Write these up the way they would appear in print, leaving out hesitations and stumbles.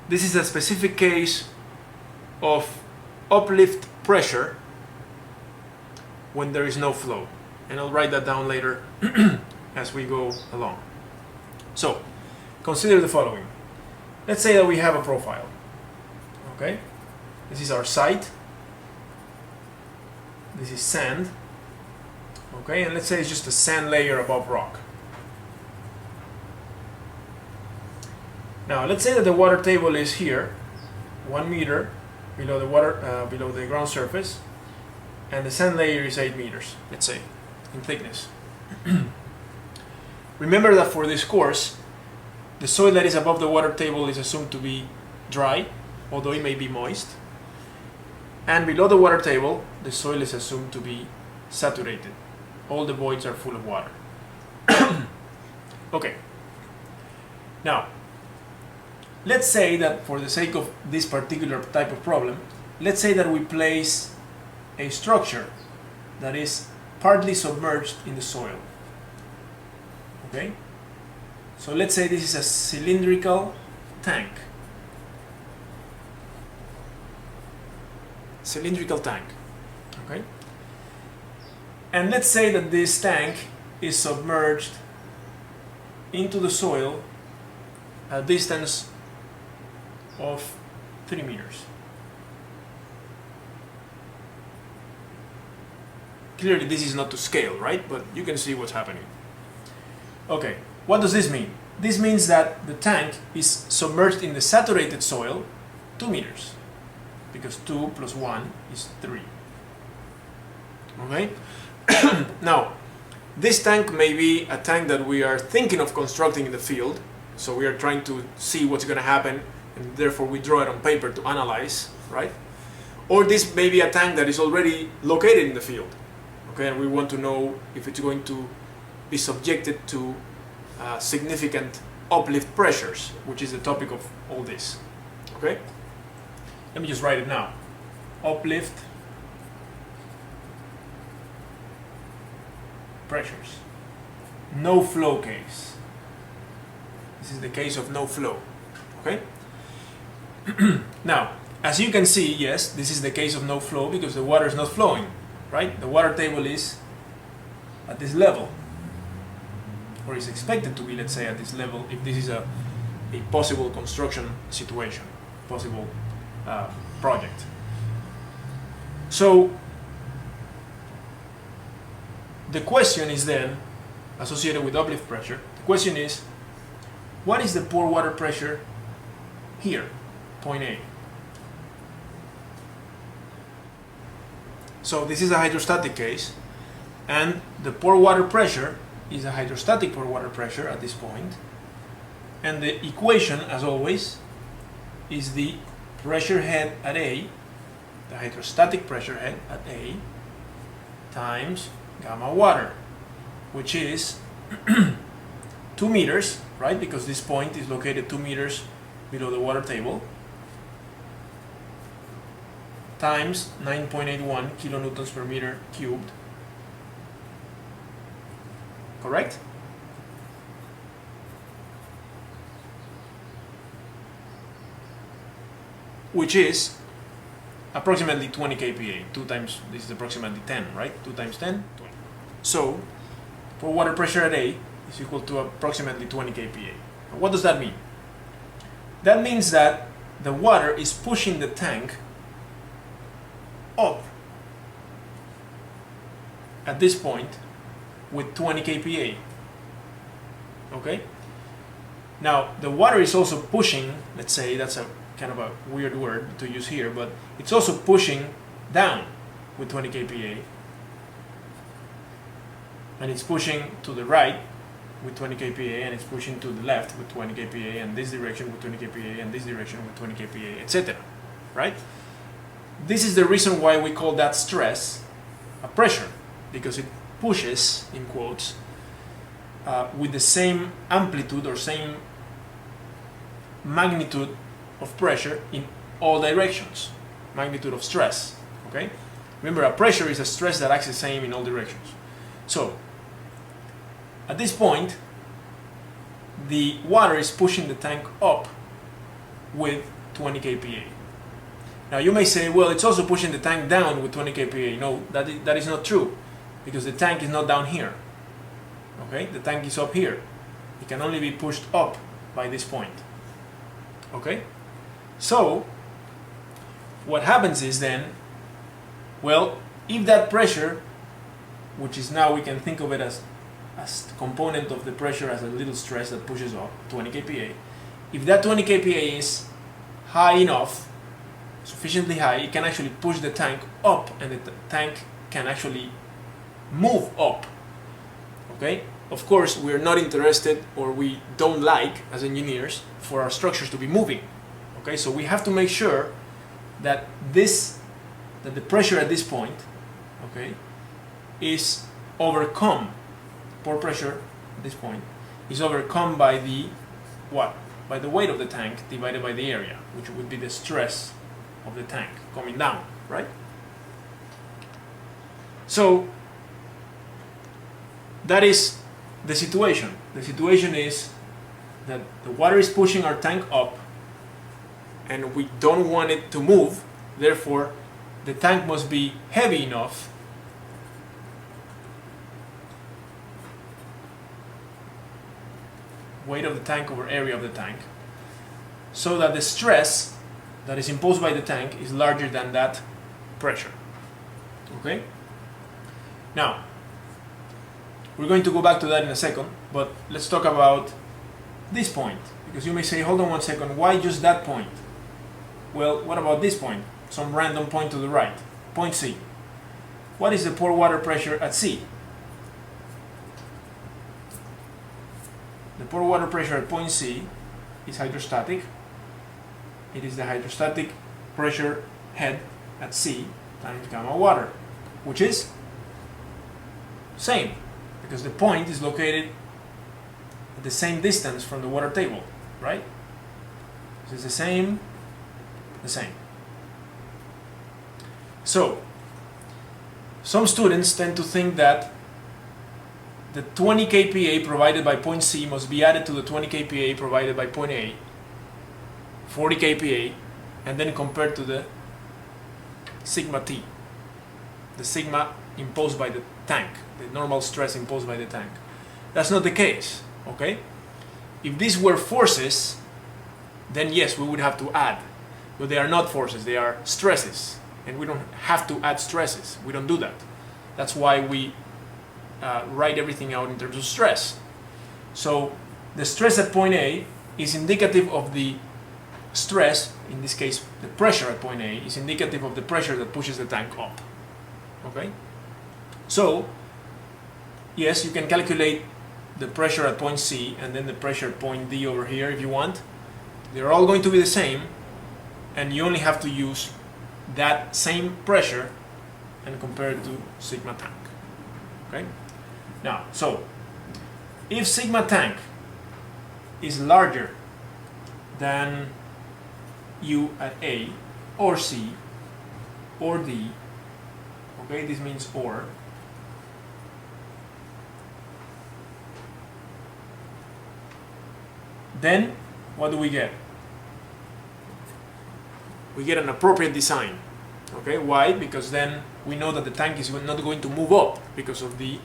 This is a specific case of uplift pressure when there is no flow. And I'll write that down later as we go along. So, consider the following. Let's say that we have a profile. Okay? This is our site. This is sand. Okay, and let's say it's just a sand layer above rock. Now, let's say that the water table is here, 1 meter below the water, below the ground surface, and the sand layer is 8 meters, let's say, in thickness. Remember that for this course, the soil that is above the water table is assumed to be dry, although it may be moist. And below the water table, the soil is assumed to be saturated. All the voids are full of water. Okay. Now, let's say that for the sake of this particular type of problem, let's say that we place a structure that is partly submerged in the soil. Okay? So let's say this is a cylindrical tank. Cylindrical tank. Okay? And let's say that this tank is submerged into the soil at a distance of 3 meters. Clearly this is not to scale, right? But you can see what's happening. Okay, what does this mean? This means that the tank is submerged in the saturated soil 2 meters, because 2 plus 1 is 3. Okay? Now, this tank may be a tank that we are thinking of constructing in the field, so we are trying to see what's going to happen, and therefore we draw it on paper to analyze, right? Or this may be a tank that is already located in the field, okay, and we want to know if it's going to be subjected to significant uplift pressures, which is the topic of all this, okay? Let me just write it now. Uplift pressures. No flow case. This is the case of no flow, okay? Now, as you can see, yes, this is the case of no flow because the water is not flowing, right? The water table is at this level, or is expected to be, let's say, at this level if this is a possible construction situation, possible project. So the question is then, associated with uplift pressure, the question is, what is the pore water pressure here, point A? So this is a hydrostatic case, and the pore water pressure is a hydrostatic pore water pressure at this point, and the equation, as always, is the pressure head at A, the hydrostatic pressure head at A, times gamma water, which is 2 meters, right? Because this point is located 2 meters below the water table, times 9.81 kilonewtons per meter cubed. Correct? Which is approximately 20 kPa. 2 times, this is approximately 10, right? 2 times 10, 20. So, for water pressure at A is equal to approximately 20 kPa. What does that mean? That means that the water is pushing the tank up at this point with 20 kPa. Okay? Now, the water is also pushing, let's say, that's a kind of a weird word to use here, but it's also pushing down with 20 kPa. And it's pushing to the right with 20 kPa, and it's pushing to the left with 20 kPa, and this direction with 20 kPa, and this direction with 20 kPa, etc. Right? This is the reason why we call that stress a pressure, because it pushes, in quotes, with the same amplitude or same magnitude of pressure in all directions, magnitude of stress, okay? Remember, a pressure is a stress that acts the same in all directions. So, at this point, the water is pushing the tank up with 20 kPa. Now you may say, well, it's also pushing the tank down with 20 kPa. No, that is not true, because the tank is not down here. Okay, the tank is up here. It can only be pushed up by this point. Okay, so what happens is then, well, if that pressure, which is now we can think of it as component of the pressure as a little stress that pushes up 20 kPa, if that 20 kPa is high enough, sufficiently high, it can actually push the tank up, and the tank can actually move up. Okay, of course we're not interested, or we don't like as engineers, for our structures to be moving. Okay, so we have to make sure that the pressure at this point, okay, is overcome. Pore pressure at this point is overcome by the what? By the weight of the tank divided by the area, which would be the stress of the tank coming down, right? So that is the situation. The situation is that the water is pushing our tank up, and we don't want it to move. Therefore, the tank must be heavy enough weight of the tank over area of the tank, so that the stress that is imposed by the tank is larger than that pressure. Okay? Now, we're going to go back to that in a second, but let's talk about this point, because you may say, hold on one second, why just that point? Well, what about this point? Some random point to the right, point C. What is the pore water pressure at C? The pore water pressure at point C is hydrostatic. It is the hydrostatic pressure head at C times gamma water, which is same, because the point is located at the same distance from the water table, right? So it's the same. So, some students tend to think that the 20 kPa provided by point C must be added to the 20 kPa provided by point A, 40 kPa, and then compared to the sigma T, the sigma imposed by the tank, the normal stress imposed by the tank. That's not the case, okay? If these were forces, then yes, we would have to add, but they are not forces, they are stresses, and we don't have to add stresses. We don't do that. That's why we write everything out in terms of stress. So the stress at point A is indicative of the stress, in this case the pressure at point A is indicative of the pressure that pushes the tank up. Okay? So yes, you can calculate the pressure at point C and then the pressure at point D over here if you want. They're all going to be the same, and you only have to use that same pressure and compare it to sigma tank. Okay? Now, so if sigma tank is larger than U at A or C or D, okay, this means or, then what do we get? We get an appropriate design. Okay, why? Because then we know that the tank is not going to move up because of the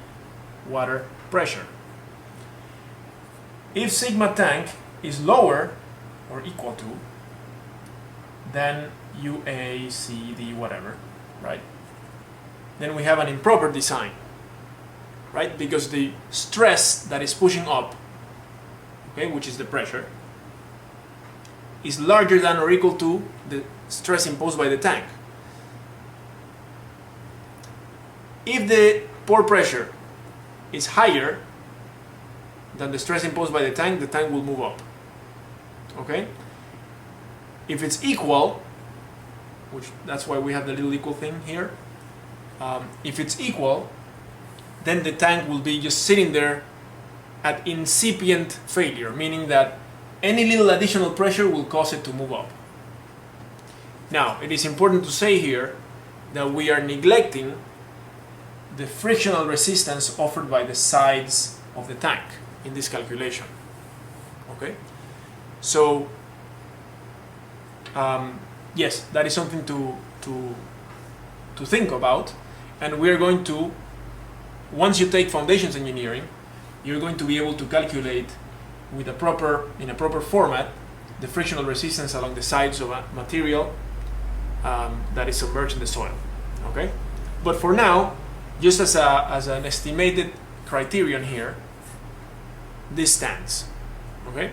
water pressure. If sigma tank is lower or equal to than UA, C, D, whatever, right? Then we have an improper design, right? Because the stress that is pushing up, okay, which is the pressure, is larger than or equal to the stress imposed by the tank. If the pore pressure is higher than the stress imposed by the tank will move up. Okay? If it's equal, which that's why we have the little equal thing here, if it's equal, then the tank will be just sitting there at incipient failure, meaning that any little additional pressure will cause it to move up. Now, it is important to say here that we are neglecting the frictional resistance offered by the sides of the tank in this calculation. Okay? So, yes, that is something to think about, and we are going to, once you take foundations engineering, you're going to be able to calculate with in a proper format the frictional resistance along the sides of a material that is submerged in the soil. Okay, but for now, just as an estimated criterion here, this stands. Okay.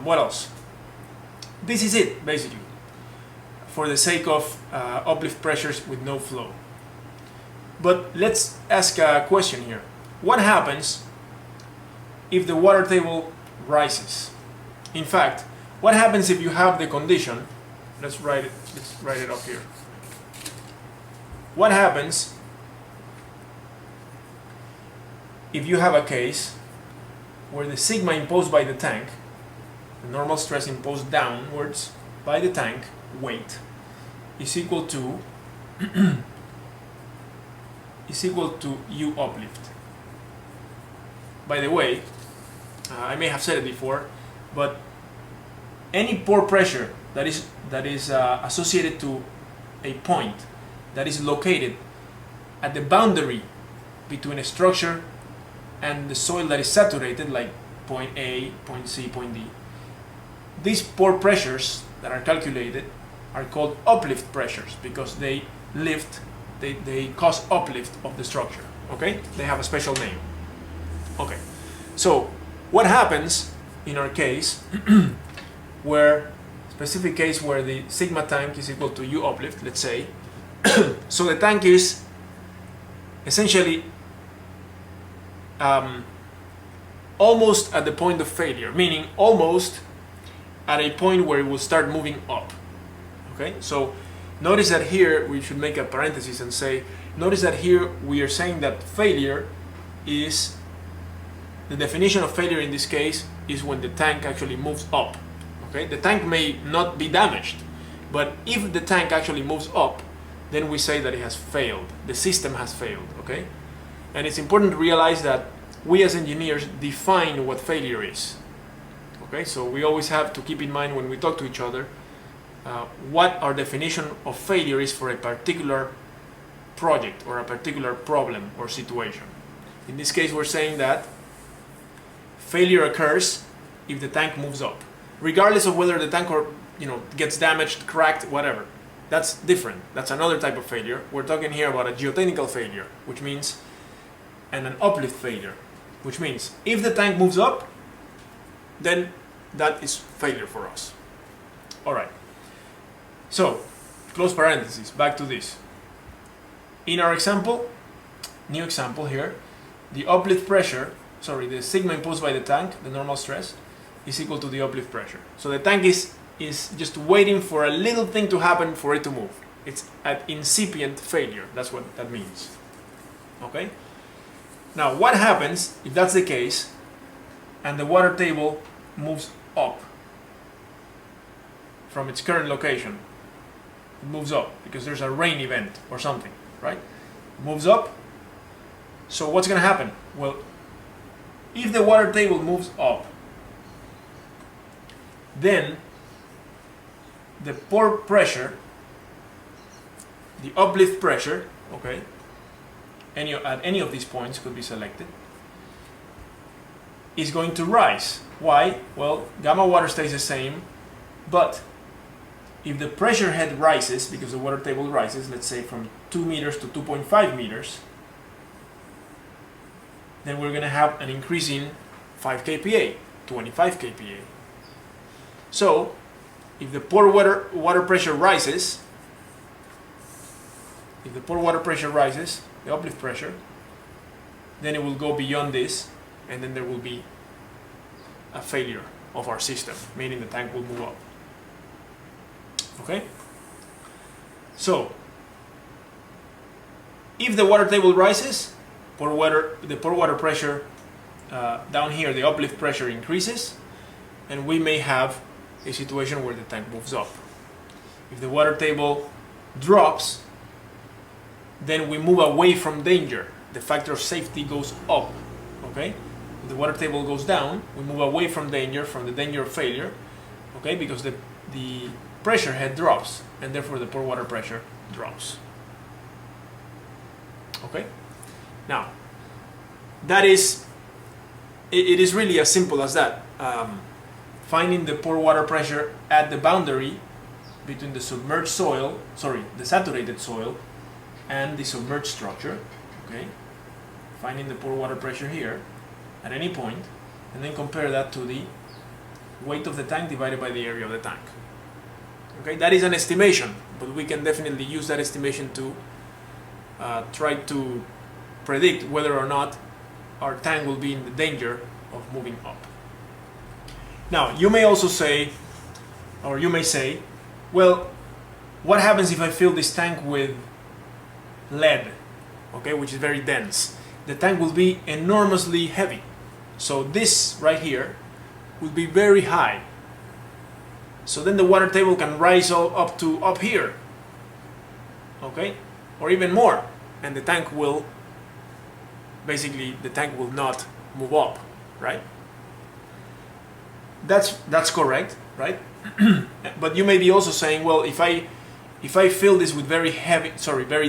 What else? This is it basically, for the sake of uplift pressures with no flow. But let's ask a question here. What happens if the water table rises? In fact, what happens if you have the condition, let's write it up here. What happens if you have a case where the sigma imposed by the tank, the normal stress imposed downwards by the tank weight, is equal to U uplift? By the way, I may have said it before, but any pore pressure that is associated to a point that is located at the boundary between a structure and the soil that is saturated, like point A, point C, point D, these pore pressures that are calculated are called uplift pressures because they cause uplift of the structure. Okay, they have a special name. Okay, so what happens in our case, specific case where the sigma tank is equal to U uplift, let's say, so the tank is essentially almost at the point of failure, meaning almost at a point where it will start moving up. Okay, so notice that here we should make a parenthesis and say, notice that here we are saying that failure is, the definition of failure in this case is when the tank actually moves up. Okay, the tank may not be damaged, but if the tank actually moves up, then we say that it has failed, the system has failed. Okay, and it's important to realize that we as engineers define what failure is. Okay, so we always have to keep in mind when we talk to each other what our definition of failure is for a particular project or a particular problem or situation. In this case, we're saying that failure occurs if the tank moves up, regardless of whether the tank gets damaged, cracked, whatever. That's different. That's another type of failure. We're talking here about a geotechnical failure, which means, and an uplift failure, which means if the tank moves up, then that is failure for us. All right. So, close parentheses, back to this. In our example, new example here, the uplift pressure, the sigma imposed by the tank, the normal stress, is equal to the uplift pressure. So the tank is just waiting for a little thing to happen for it to move. It's at incipient failure. That's what that means. Okay? Now, what happens if that's the case and the water table moves up from its current location? It moves up because there's a rain event or something, right? It moves up. So what's going to happen? Well, if the water table moves up, then the pore pressure, the uplift pressure, okay, at any of these points could be selected, is going to rise. Why? Well, gamma water stays the same, but if the pressure head rises, because the water table rises, let's say from 2 meters to 2.5 meters, then we're going to have an increase in 5 kPa, 25 kPa. So, if the pore water pressure rises, the uplift pressure, then it will go beyond this, and then there will be a failure of our system, meaning the tank will move up. Okay? So, if the water table rises, the pore water pressure down here, the uplift pressure increases, and we may have a situation where the tank moves up. If the water table drops, then we move away from danger. The factor of safety goes up. Okay? If the water table goes down, we move away from the danger of failure, okay, because the pressure head drops, and therefore the pore water pressure drops. Okay, now that is it is really as simple as that. Finding the pore water pressure at the boundary between the submerged soil, the saturated soil, and the submerged structure. Okay, finding the pore water pressure here at any point, and then compare that to the weight of the tank divided by the area of the tank. Okay, that is an estimation, but we can definitely use that estimation to try to predict whether or not our tank will be in the danger of moving up. Now, you may also say, or you may say, well, what happens if I fill this tank with lead, okay, which is very dense? The tank will be enormously heavy. So this right here will be very high. So then the water table can rise up to up here, okay, or even more, and the tank will not move up, right? That's correct, right? But you may be also saying, well, if I fill this with very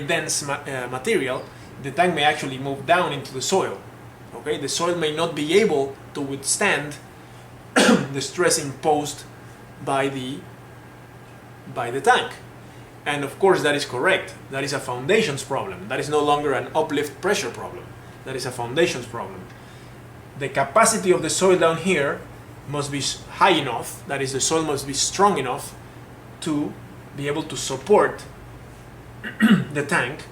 dense material, the tank may actually move down into the soil. Okay, the soil may not be able to withstand the stress imposed by the tank. And of course that is correct. That is a foundations problem. That is no longer an uplift pressure problem. That is a foundations problem. The capacity of the soil down here must be high enough, that is, the soil must be strong enough to be able to support the tank,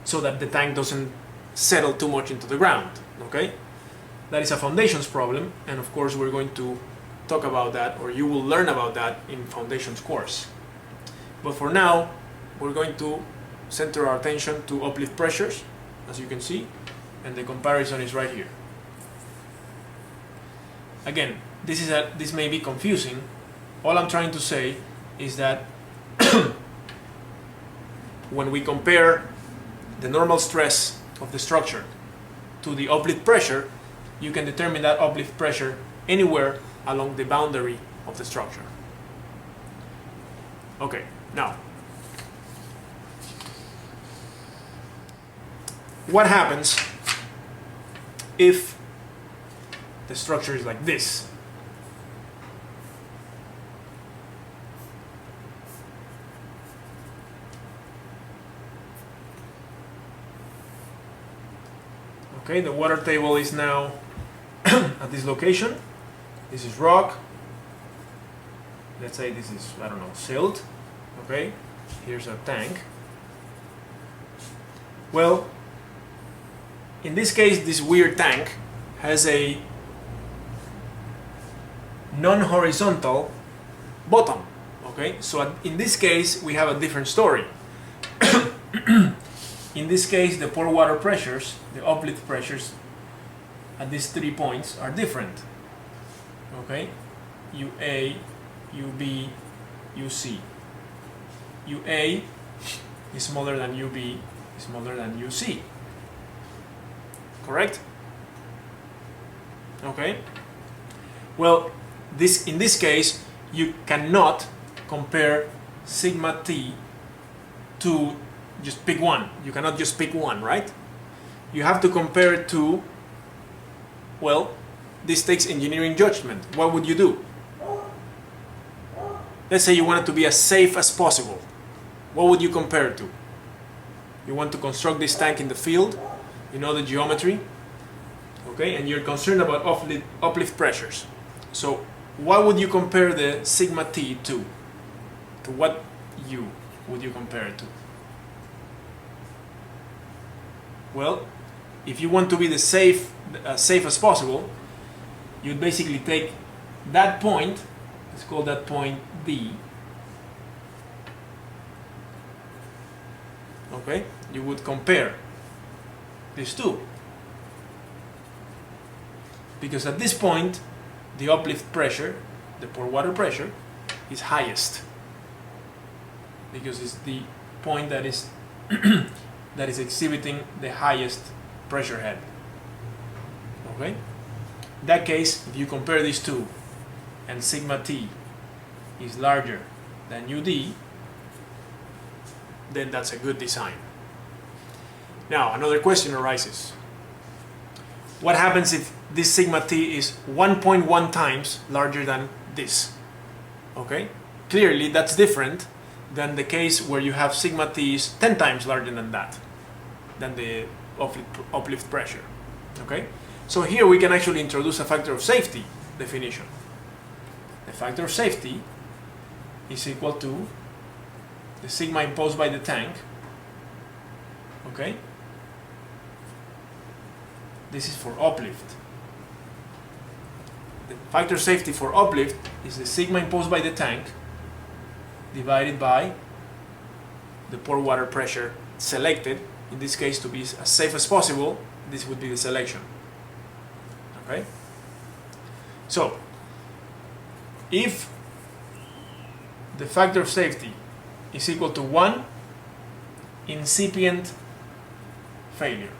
so that the tank doesn't settle too much into the ground. Okay, that is a foundations problem, and of course we're going to talk about that, or you will learn about that in foundations course. But for now, we're going to center our attention to uplift pressures, as you can see, and the comparison is right here. Again, this may be confusing. All I'm trying to say is that when we compare the normal stress of the structure to the uplift pressure, you can determine that uplift pressure anywhere along the boundary of the structure. Okay, now, what happens if the structure is like this? Okay, the water table is now at this location. This is rock. Let's say this is, I don't know, silt. Okay, here's a tank. Well, in this case, this weird tank has a non-horizontal bottom. Okay, so in this case, we have a different story. In this case, the pore water pressures, the uplift pressures at these 3 points are different. Okay, UA, UB, UC. UA is smaller than UB, is smaller than UC. Correct? Okay. Well, in this case, you cannot compare sigma t to just pick one. You cannot just pick one, right? You have to compare it to, well, this takes engineering judgment. What would you do? Let's say you want it to be as safe as possible. What would you compare it to? You want to construct this tank in the field, you know the geometry, okay, and you're concerned about uplift pressures. So what would you compare the sigma t to? To what u would you compare it to? Well, if you want to be as safe as possible, you'd basically take that point, let's call that point D. Okay, you would compare these two, because at this point the uplift pressure, the pore water pressure, is highest, because it's the point that is that is exhibiting the highest pressure head. Okay, in that case, if you compare these two and sigma t is larger than UD, then that's a good design. Now, another question arises. What happens if this sigma t is 1.1 times larger than this? Okay? Clearly, that's different than the case where you have sigma t is 10 times larger than that, than the uplift pressure. Okay? So here we can actually introduce a factor of safety definition. The factor of safety is equal to the sigma imposed by the tank. Okay? This is for uplift. The factor of safety for uplift is the sigma imposed by the tank divided by the pore water pressure selected, in this case to be as safe as possible. This would be the selection. Okay? So, if the factor of safety is equal to 1, incipient failure,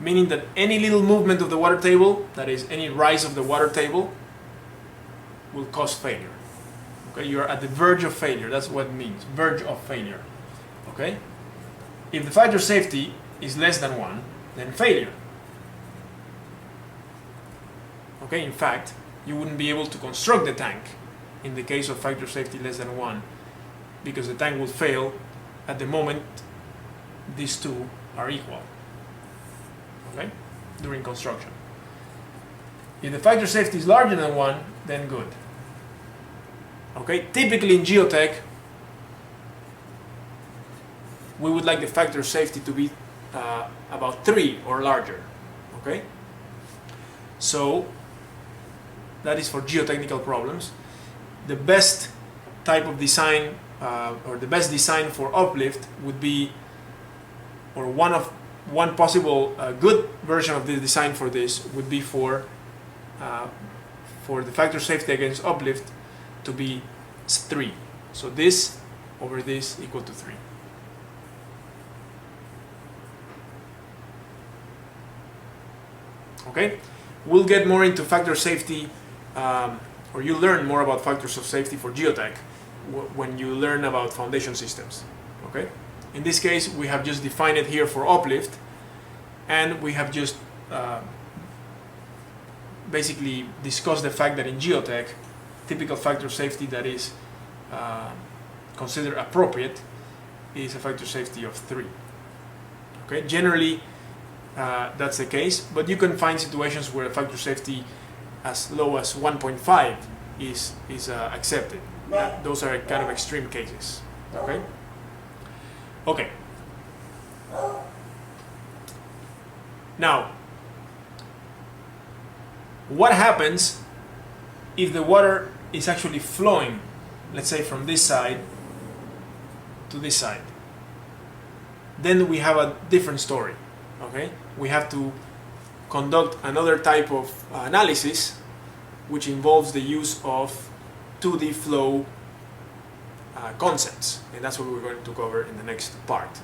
meaning that any little movement of the water table, that is any rise of the water table, will cause failure. Okay, you are at the verge of failure. That's what it means, verge of failure. Okay? If the factor of safety is less than 1, then failure. Okay, in fact, you wouldn't be able to construct the tank in the case of factor of safety less than 1, because the tank will fail at the moment these two are equal. Okay, during construction. If the factor of safety is larger than 1, then good. Okay, typically in geotech, we would like the factor of safety to be about 3 or larger. Okay, so that is for geotechnical problems. The best type of design, or the best design for uplift would be, or one possible good version of the design for this would be for the factor of safety against uplift to be 3. So this over this equal to 3. Okay, we'll get more into factor of safety, or you learn more about factors of safety for geotech when you learn about foundation systems. Okay, in this case we have just defined it here for uplift, and we have just basically discussed the fact that in geotech, typical factor of safety that is considered appropriate is a factor of safety of 3. Okay, generally that's the case, but you can find situations where a factor of safety as low as 1.5 is accepted. Those are kind of extreme cases. Okay. Okay. Now, what happens if the water is actually flowing, let's say from this side to this side? Then we have a different story. Okay, we have to conduct another type of analysis, which involves the use of 2D flow concepts, and that's what we're going to cover in the next part.